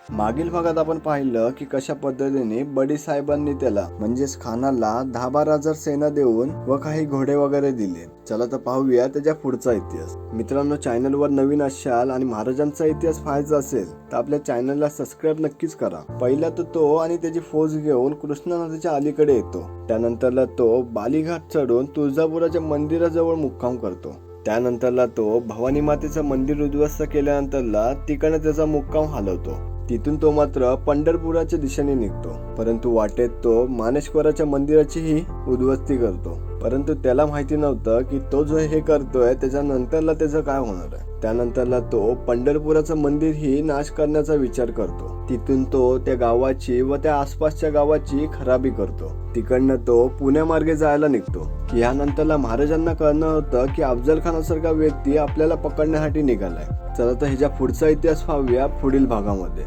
मागील भागात आपण पाहिलं की कशा पद्धतीने बडी साहेबांनी त्याला म्हणजेच खानाला 10-12 हजार सेना देऊन व काही घोडे वगैरे दिले. चला तर पाहूया त्याच्या पुढचा इतिहास. मित्रांनो, चॅनलवर नवीन असाल आणि महाराजांचा इतिहास पाहायचा असेल तर आपल्या चॅनलला सबस्क्राईब नक्कीच करा. पहिला तर तो आणि त्याची फौज घेऊन कृष्णा नदीच्या अलीकडे येतो. त्यानंतरला तो बालीघाट चढून तुळजापुराच्या मंदिराजवळ मुक्काम करतो. त्यानंतरला तो भवानी मातेचं मंदिर उद्ध्वस्त केल्यानंतरला तिकडे त्याचा मुक्काम हलवतो. तिथून तो मात्र पंढरपुराच्या दिशेने निघतो, परंतु वाटेत तो मानेश्वराच्या मंदिराचीही उद्ध्वस्ती करतो. परंतु त्याला माहिती नव्हतं की तो जो हे करतोय त्याच्यानंतरला त्याचं काय होणार आहे. त्यानंतरला तो पंढरपुराचं मंदिर ही नाश करण्याचा विचार करतो. तिथून तो त्या गावाची व त्या आसपासच्या गावाची खराबी करतो. तिकडनं तो पुण्यामार्गे जायला निघतो की यानंतरला महाराजांना कळणं होतं की अफजल खानासारखा व्यक्ती आपल्याला पकडण्यासाठी निघालाय. चला तर ह्याच्या पुढचा इतिहास पाहूया पुढील भागामध्ये.